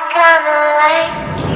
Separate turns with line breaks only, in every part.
kinda like you.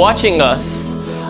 watching us.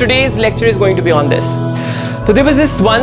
today's lecture is going to be on this. So there was this one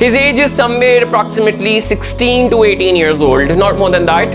His age is somewhere approximately 16 to 18 years old, not more than that.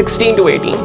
16 to 18.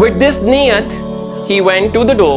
With this niyat, he went to the door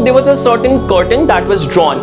there was a certain curtain that was drawn.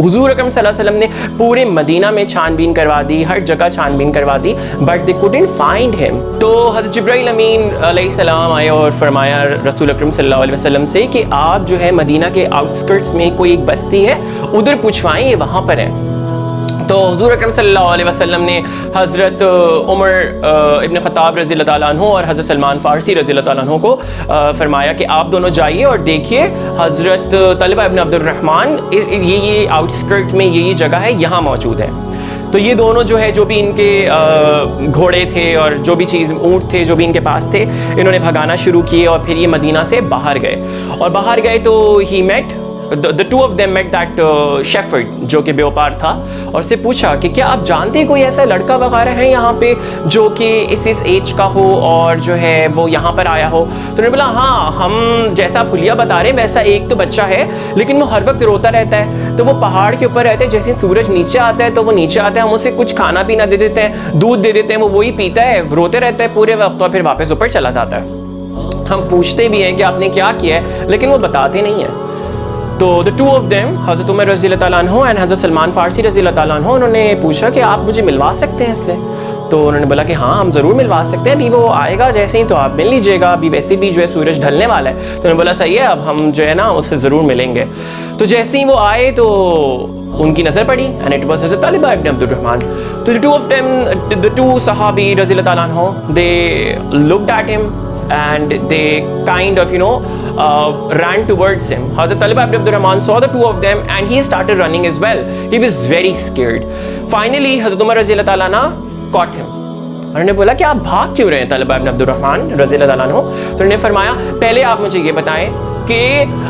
حضور اکرم صلی اللہ علیہ وسلم نے پورے مدینہ میں چھانبین کروا دی, ہر جگہ چھانبین کروا دی, but they couldn't find him. تو حضرت جبرائیل امین علیہ السلام آئے اور فرمایا رسول اکرم صلی اللہ علیہ وسلم سے کہ آپ جو ہے مدینہ کے آؤٹ اسکرٹس میں کوئی ایک بستی ہے ادھر پوچھوائیں, یہ وہاں پر ہے. تو حضور اکرم صلی اللہ علیہ وسلم نے حضرت عمر ابن خطاب رضی اللہ تعالیٰ عنہ اور حضرت سلمان فارسی رضی اللہ تعالیٰ عنہ کو فرمایا کہ آپ دونوں جائیے اور دیکھیے حضرت طلحہ ابن عبد الرحمن یہ آؤٹ اسکرٹ میں یہ جگہ ہے, یہاں موجود ہے. تو یہ دونوں جو ہے جو بھی ان کے گھوڑے تھے اور جو بھی چیز اونٹ تھے جو بھی ان کے پاس تھے, انہوں نے بھگانا شروع کیے اور پھر یہ مدینہ سے باہر گئے. اور باہر گئے تو ہی meat the two of them met that shepherd جو کہ بیوپار تھا, اور سے پوچھا کہ کیا آپ جانتے کوئی ایسا لڑکا وغیرہ ہے یہاں پہ جو کہ اس ایج کا ہو اور جو ہے وہ یہاں پر آیا ہو. تو انہوں نے بولا ہاں, ہم جیسا بھلیا بتا رہے ہیں ویسا ایک تو بچہ ہے, لیکن وہ ہر وقت روتا رہتا ہے. تو وہ پہاڑ کے اوپر رہتے ہیں, جیسے سورج نیچے آتا ہے تو وہ نیچے آتا ہے, ہم اسے کچھ کھانا پینا دے دیتے ہیں, دودھ دے دیتے ہیں, وہ وہی پیتا ہے, روتے رہتا ہے پورے وقت اور پھر واپس اوپر چلا جاتا ہے. ہم پوچھتے بھی ہیں کہ آپ نے کیا کیا ہے, لیکن وہ بتاتے نہیں ہیں. تو the two of them, حضرت عمر رضی اللہ تعالیٰ عنہ اور حضرت سلمان فارسی رضی اللہ تعالیٰ عنہ, انہوں نے پوچھا کہ آپ مجھے ملوا سکتے ہیں اس سے. تو انہوں نے بولا کہ ہاں ہم ضرور ملوا سکتے ہیں, ابھی وہ آئے گا جیسے ہی تو آپ مل لیجیے گا, ابھی ویسے بھی جو ہے سورج ڈھلنے والا ہے. تو انہوں نے بولا صحیح ہے, اب ہم جو ہے نا اس سے ضرور ملیں گے. تو جیسے ہی وہ آئے تو ان کی نظر پڑی and it was حضرت طلحہ ابن عبد الرحمن. تو the two of them, the two صحابی رضی اللہ تعالیٰ عنہ, they looked at him and they kind of ran towards him. Hazrat Talib ibn Abdul Rahman saw the two of them and he started running as well. He was very scared. Finally Hazrat Umar رضی اللہ تعالیٰ عنہ caught him. انہوں نے بولا کہ آپ بھاگ کیوں رہے ہیں طلحہ ابن عبد الرحمن رضی اللہ تعالیٰ عنہ. تو انہوں نے فرمایا پہلے آپ مجھے یہ بتائیں کہ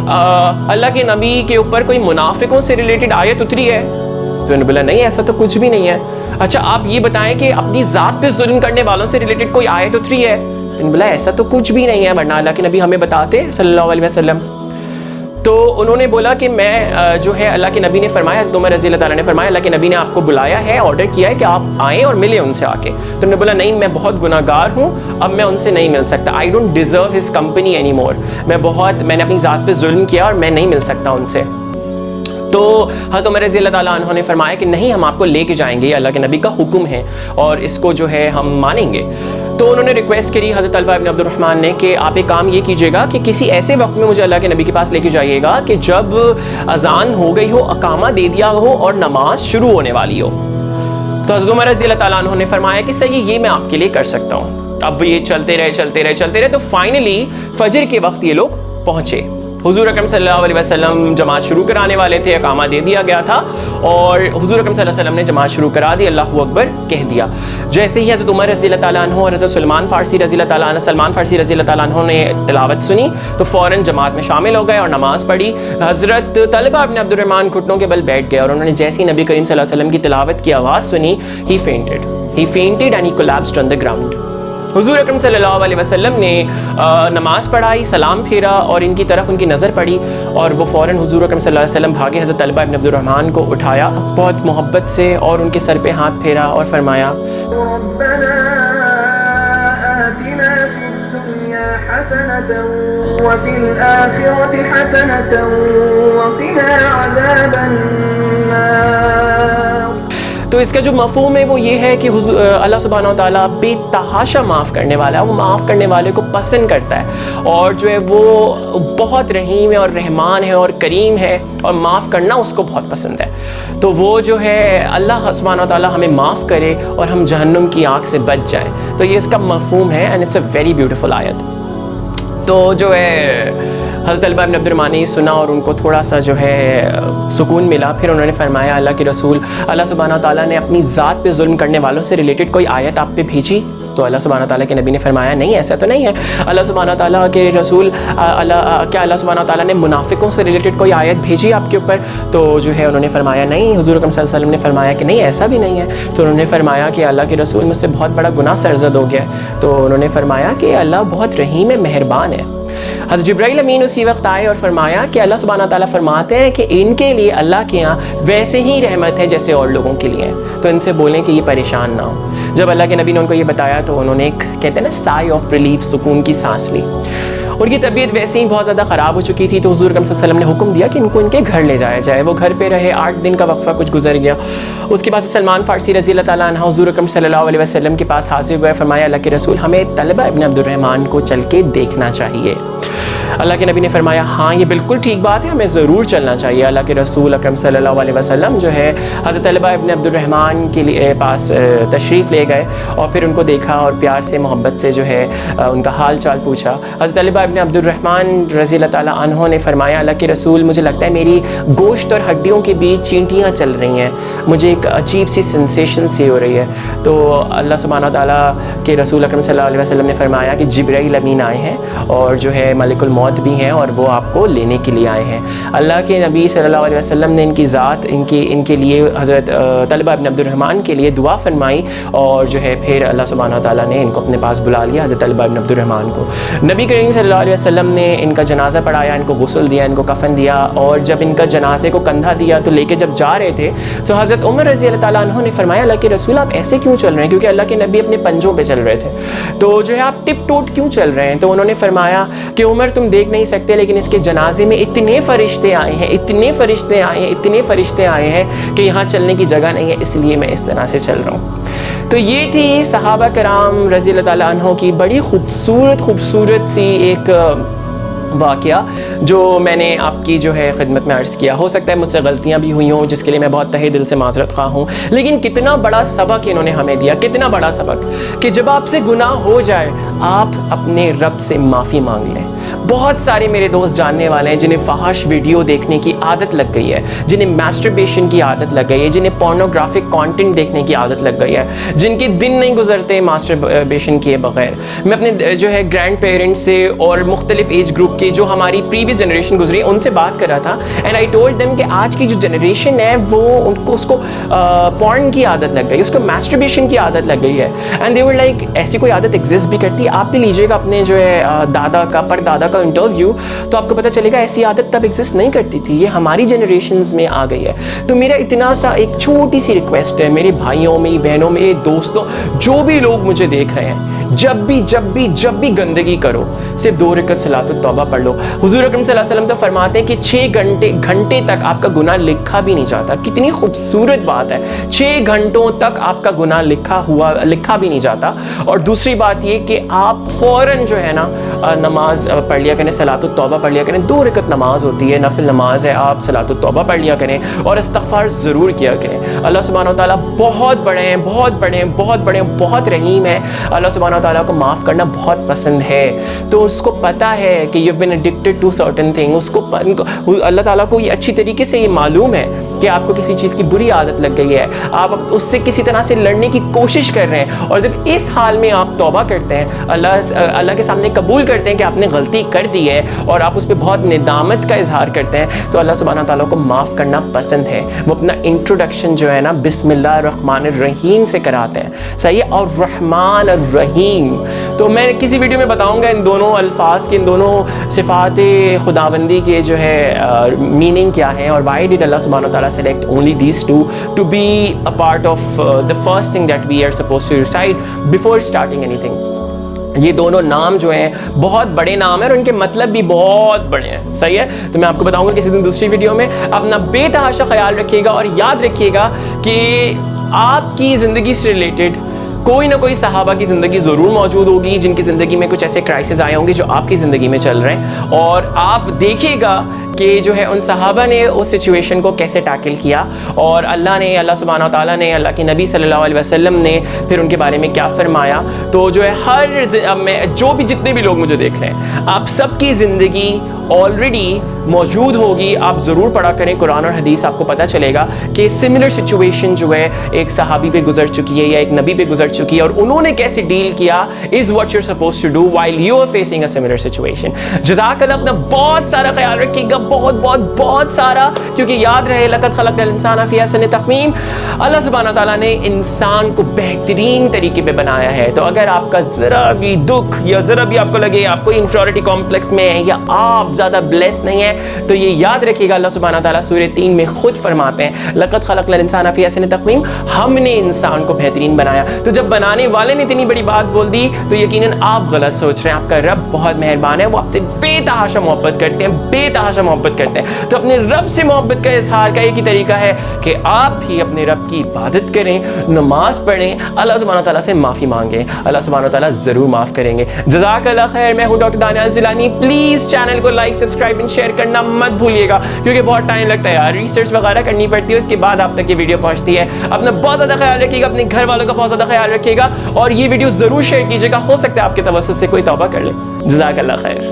اللہ کے نبی کے اوپر کوئی منافقوں سے ریلیٹڈ آیت اتری ہے. تو انہوں نے بولا نہیں, ایسا تو کچھ بھی نہیں ہے. اچھا آپ یہ بتائیں کہ اپنی ذات پہ ظلم کرنے والوں سے ریلیٹڈ کوئی آیت اتری ہے. انہوں نے بولا ایسا تو کچھ بھی نہیں ہے, ورنہ اللہ کے نبی ہمیں بتاتے صلی اللہ علیہ وسلم. تو انہوں نے بولا کہ میں جو ہے اللہ کے نبی نے فرمایا, حضرت عمر رضی اللہ تعالیٰ نے فرمایا اللہ کے نبی نے آپ کو بلایا ہے, آرڈر کیا ہے کہ آپ آئیں اور ملیں ان سے آ کے. تو انہوں نے بولا نہیں, میں بہت گناہ گار ہوں, اب میں ان سے نہیں مل سکتا. I don't deserve his company any more. میں نے اپنی ذات پہ ظلم کیا اور میں نہیں مل سکتا ان سے. تو حضرت عمر رضی اللہ تعالیٰ عنہ نے فرمایا کہ نہیں, ہم آپ کو لے کے جائیں گے, یہ اللہ کے نبی کا حکم ہے اور اس کو جو ہے ہم مانیں گے. تو انہوں نے ریکویسٹ کری حضرت طلحہ ابن عبد الرحمن نے کہ آپ ایک کام یہ کیجیے گا کہ کسی ایسے وقت میں مجھے اللہ کے نبی کے پاس لے کے جائیے گا کہ جب اذان ہو گئی ہو, اقامہ دے دیا ہو اور نماز شروع ہونے والی ہو. تو حضرت عمر رضی اللہ تعالیٰ عنہ نے فرمایا کہ صحیح, یہ میں آپ کے لیے کر سکتا ہوں. اب یہ چلتے رہے تو فائنلی فجر کے وقت یہ لوگ پہنچے. حضور اکرم صلی اللہ علیہ وسلم جماعت شروع کرانے والے تھے, اقامہ دے دیا گیا تھا اور حضور اکرم صلی اللہ علیہ وسلم نے جماعت شروع کرا دی, اللہ اکبر کہہ دیا. جیسے ہی حضرت عمر رضی اللہ تعالیٰ عنہ اور حضرت سلمان فارسی رضی اللہ تعالیٰ عنہ نے تلاوت سنی تو فوراً جماعت میں شامل ہو گئے اور نماز پڑھی. حضرت طلحہ ابن عبد الرحمن گھٹنوں کے بل بیٹھ گئے اور انہوں نے جیسے ہی نبی کریم صلی اللہ علیہ وسلم کی تلاوت کی آواز سنی, he fainted and he collapsed on the ground. حضور اکرم صلی اللہ علیہ وسلم نے نماز پڑھائی, سلام پھیرا اور ان کی طرف ان کی نظر پڑی اور وہ فوراً حضور اکرم صلی اللہ علیہ وسلم بھاگے, حضرت طلحہ ابن عبد الرحمن کو اٹھایا, بہت محبت سے اور ان کے سر پہ ہاتھ پھیرا اور فرمایا
ربنا آتنا فی الدنیا حسنة وفی الآخرة حسنة وقنا عذاب النار.
تو اس کا جو مفہوم ہے وہ یہ ہے کہ اللہ سبحانہ و تعالیٰ بے تحاشا معاف کرنے والا ہے, وہ معاف کرنے والے کو پسند کرتا ہے اور جو ہے وہ بہت رحیم ہے اور رحمان ہے اور کریم ہے اور معاف کرنا اس کو بہت پسند ہے. تو وہ جو ہے اللہ سبحانہ و تعالیٰ ہمیں معاف کرے اور ہم جہنم کی آگ سے بچ جائیں. تو یہ اس کا مفہوم ہے and it's a very beautiful آیت. تو جو ہے حضرت طلحہ ابن عبد الرحمن نے سنا اور ان کو تھوڑا سا جو ہے سکون ملا. پھر انہوں نے فرمایا اللہ کے رسول, اللہ سبحانہ تعالیٰ نے اپنی ذات پہ ظلم کرنے والوں سے ریلیٹڈ کوئی آیت آپ پہ بھیجی؟ تو اللہ سبحانہ تعالیٰ کے نبی نے فرمایا نہیں, ایسا تو نہیں ہے. اللہ سبحانہ تعالیٰ کے رسول, کیا اللہ سبحانہ تعالیٰ نے منافقوں سے ریلیٹڈ کوئی آیت بھیجی آپ کے اوپر؟ تو جو ہے انہوں نے فرمایا نہیں. حضور اکرم صلی اللہ علیہ وسلم نے فرمایا کہ نہیں, ایسا بھی نہیں ہے. تو انہوں نے فرمایا کہ اللہ کے رسول, مجھ سے بہت بڑا گناہ سرزد ہو گیا. تو انہوں نے فرمایا کہ اللہ بہت رحیم ہے, مہربان ہے. حضرت جبرائیل امین اسی وقت آئے اور فرمایا کہ اللہ سبحانہ تعالیٰ فرماتے ہیں کہ ان کے لیے اللہ کے یہاں ویسے ہی رحمت ہے جیسے اور لوگوں کے لیے, تو ان سے بولیں کہ یہ پریشان نہ ہو. جب اللہ کے نبی نے ان کو یہ بتایا تو انہوں نے ایک کہتے ہیں نا سائے آف ریلیف, سکون کی سانس لی. اور کی طبیعت ویسے ہی بہت زیادہ خراب ہو چکی تھی، تو حضور اکرم صلی اللہ علیہ وسلم نے حکم دیا کہ ان کو ان کے گھر لے جایا جائے. وہ گھر پہ رہے، 8 دن کا وقفہ کچھ گزر گیا. اس کے بعد سلمان فارسی رضی اللہ تعالیٰ عنہ حضور اکرم صلی اللہ علیہ وسلم کے پاس حاضر ہوئے. فرمایا اللہ کے رسول ہمیں طلبہ ابن عبد الرحمن کو چل کے دیکھنا چاہیے. اللہ کے نبی نے فرمایا ہاں یہ بالکل ٹھیک بات ہے، ہمیں ضرور چلنا چاہیے. اللہ کے رسول اکرم صلی اللہ علیہ وسلم جو ہے حضرت طلبہ ابن عبد الرحمن کے لیے پاس تشریف لے گئے اور پھر ان کو دیکھا اور پیار سے محبت سے جو ہے ان کا حال چال پوچھا. حضرت طلبہ ابن عبد الرحمن رضی اللہ تعالیٰ عنہ نے فرمایا اللہ کے رسول مجھے لگتا ہے میری گوشت اور ہڈیوں کے بیچ چینٹیاں چل رہی ہیں، مجھے ایک عجیب سی سینسیشن سی ہو رہی ہے. تو اللہ سبحانہ تعالیٰ کے رسول اکرم صلی اللہ علیہ وسلم نے فرمایا کہ جبرائیل امین آئے ہیں اور جو ہے ملک الموت بھی ہیں اور وہ آپ کو لینے کے لیے آئے ہیں. اللہ کے نبی صلی اللہ علیہ وسلم نے ان کی ذات ان کے لیے حضرت طلبہ ابن عبد الرحمن کے لیے دعا فرمائی اور جو ہے پھر اللہ سبحانہ تعالیٰ نے ان کو اپنے پاس بلا لیا حضرت طلبہ ابن عبد الرحمن کو. نبی کریم صلی اللہ علیہ وسلم نے ان کا جنازہ پڑھایا، ان کو غسل دیا، ان کو کفن دیا، اور جب ان کا جنازے کو کندھا دیا تو لے کے جب جا رہے تھے تو حضرت عمر رضی اللہ تعالیٰ عنہ نے فرمایا اللہ کے رسول آپ ایسے کیوں چل رہے ہیں، کیونکہ اللہ کے نبی اپنے پنجوں پہ چل رہے تھے، تو جو ہے آپ ٹپ ٹوٹ کیوں چل رہے ہیں. تو انہوں نے فرمایا کہ عمر تم دیکھ نہیں سکتے لیکن اس کے جنازے میں اتنے فرشتے آئے ہیں، اتنے فرشتے آئے ہیں، اتنے فرشتے آئے ہیں کہ یہاں چلنے کی جگہ نہیں ہے، اس لیے میں اس طرح سے چل رہا ہوں. تو یہ تھی صحابہ کرام رضی اللہ تعالیٰ عنہ کی بڑی خوبصورت سی ایک واقعہ جو میں نے آپ کی جو ہے خدمت میں عرض کیا. ہو سکتا ہے مجھ سے غلطیاں بھی ہوئی ہوں جس کے لیے میں بہت تہہ دل سے معذرت خواہ ہوں، لیکن کتنا بڑا سبق انہوں نے ہمیں دیا، کتنا بڑا سبق کہ جب آپ سے گناہ ہو جائے آپ اپنے رب سے معافی مانگ لیں. بہت سارے میرے دوست جاننے والے ہیں جنہیں فحش ویڈیو دیکھنے کی عادت لگ گئی ہے، جنہیں میسٹربیشن کی عادت لگ گئی ہے، جنہیں پورنوگرافک کانٹینٹ دیکھنے کی عادت لگ گئی ہے، جن کے دن نہیں گزرتے ماسٹربیشن کیے بغیر. میں اپنے جو ہے گرینڈ پیرنٹس سے اور مختلف ایج گروپ کہ جو ہماری پریویس جنریشن گزری ان سے بات کر رہا تھا اینڈ آئی ٹولڈ دیم کہ آج کی جو جنریشن ہے وہ اس کو پورن کی عادت لگ گئی، اس کو میسٹربیشن کی عادت لگ گئی ہے. اینڈ دے ور لائک ایسی کوئی عادت ایگزسٹ بھی کرتی ہے. آپ بھی لیجیے گا اپنے جو ہے دادا کا پر دادا کا انٹرویو تو آپ کو پتہ چلے گا ایسی عادت تب ایگزسٹ نہیں کرتی تھی، یہ ہماری جنریشنز میں آ گئی ہے. تو میرا اتنا سا ایک چھوٹی سی ریکویسٹ ہے میرے بھائیوں، میری بہنوں، میرے دوستوں، جو بھی لوگ مجھے دیکھ رہے ہیں، جب بھی گندگی کرو صرف 2 رکعت صلاۃ التوبہ پڑھ لو. حضور اکرم صلی اللہ علیہ وسلم تو فرماتے ہیں کہ 6 گھنٹے تک آپ کا گناہ لکھا بھی نہیں جاتا. کتنی خوبصورت بات ہے، 6 گھنٹوں تک آپ کا گناہ لکھا بھی نہیں جاتا. اور دوسری بات یہ کہ آپ فوراً جو ہے نا نماز پڑھ لیا کریں، صلاۃ التوبہ پڑھ لیا کریں. 2 رکعت نماز ہوتی ہے، نفل نماز ہے، آپ صلاۃ التوبہ پڑھ لیا کریں اور استغفار ضرور کیا کریں. اللہ سبحانہ وتعالیٰ بہت بڑے ہیں، بہت رحیم ہے. اللہ سبحانہ وتعالیٰ کو معاف کرنا بہت پسند ہے. تو اس کو پتہ ہے کہ you've been addicted to certain thing. اس کو اللہ تعالیٰ کو یہ اچھی طریقے سے یہ معلوم ہے کہ آپ کو کسی چیز کی بری عادت لگ گئی ہے، آپ اس سے کسی طرح سے لڑنے کی کوشش کر رہے ہیں، اور جب اس حال میں آپ توبہ کرتے ہیں، اللہ کے سامنے قبول کرتے ہیں کہ آپ نے غلطی کر دی ہے اور آپ اس پہ بہت ندامت کا اظہار کرتے ہیں، تو اللہ سبحانہ تعالیٰ کو معاف کرنا پسند ہے. وہ اپنا انٹروڈکشن جو ہے نا بسم اللہ الرحمن الرحیم سے کراتے ہیں، صحیح ہے، اور رحمان الرحیم. تو میں کسی ویڈیو میں بتاؤں گا ان دونوں الفاظ کے، ان دونوں صفات خداوندی کے جو ہے میننگ کیا ہے، اور why did Allah subhanahu wa ta'ala select only these two to be a part of the first thing that we are supposed to recite before starting anything. یہ دونوں نام جو ہیں بہت بڑے نام ہیں اور ان کے مطلب بھی بہت بڑے ہیں، صحیح ہے. تو میں آپ کو بتاؤں گا کسی دن دوسری ویڈیو میں. اپنا بے تحاشا خیال رکھیے گا اور یاد رکھیے گا کہ آپ کی زندگی سے ریلیٹڈ کوئی نہ کوئی صحابہ کی زندگی ضرور موجود ہوگی جن کی زندگی میں کچھ ایسے کرائسس آئے ہوں گے جو آپ کی زندگی میں چل رہے ہیں، اور آپ دیکھیے گا کہ جو ہے ان صحابہ نے اس سچویشن کو کیسے ٹیکل کیا، اور اللہ سبحانہ و تعالیٰ نے، اللہ کے نبی صلی اللہ علیہ وسلم نے پھر ان کے بارے میں کیا فرمایا. تو جو ہے جتنے بھی لوگ مجھے دیکھ رہے ہیں، آپ سب کی زندگی آلریڈی موجود ہوگی. آپ ضرور پڑھا کریں قرآن اور حدیث، آپ کو پتہ چلے گا کہ سملر سچویشن جو ہے ایک صحابی پہ گزر چکی ہے یا ایک نبی پہ گزر چکی ہے، اور انہوں نے کیسے ڈیل کیا is what you're supposed to do while you are facing a similar situation. جزاک اللہ. اپنا بہت سارا خیال رکھیے گا، بہت بہت بہت سارا, کیونکہ یاد رہے لقد خلقنا الانسان فی احسن تقویم, اللہ سبحانہ تعالیٰ نے انسان کو بہترین طریقے پہ بنایا ہے. تو اگر آپ کا ذرا بھی دکھ یا ذرا بھی آپ کو لگے آپ کوئی انفیریٹی کمپلیکس میں ہیں یا آپ زیادہ بلیس نہیں ہیں, تو یہ یاد رکھیے گا اللہ سبحانہ تعالیٰ سورہ 3 میں خود فرماتے ہیں لقد خلقنا الانسان فی احسن تقویم, ہم نے انسان کو بہترین بنایا. تو جب بنانے والے نے اتنی بڑی بات بول دی تو یقیناً آپ غلط سوچ رہے ہیں. آپ کا رب بہت مہربان ہے, وہ آپ سے بے تحاشا محبت کرتے ہیں, بے تحاشا محبت کرتے ہیں. تو اپنے رب سے محبت کا اظہار کا ایک ہی طریقہ ہے کہ آپ بھی اپنے رب کی عبادت کریں, نماز پڑھیں, اللہ سبحانہ تعالیٰ سے معافی مانگیں, اللہ سبحانہ تعالیٰ ضرور معاف کریں گے. جزاک اللہ خیر. میں ہوں doctor Daniyal Jilani. Please channel کو لائک, سبسکرائب اینڈ شیئر کرنا مت بھولیے گا, کیونکہ بہت ٹائم لگتا ہے یار, ریسرچ وغیرہ کرنی پڑتی ہے, اس کے بعد آپ تک یہ ویڈیو پہنچتی ہے. اپنا بہت زیادہ خیال رکھیے گا, اپنے گھر والوں کا بہت زیادہ خیال رکھیے گا, اور یہ ویڈیو ضرور شیئر کیجیے گا, ہو سکتا ہے آپ کے توسط سے کوئی توبہ کر لے. جزاک اللہ خیر.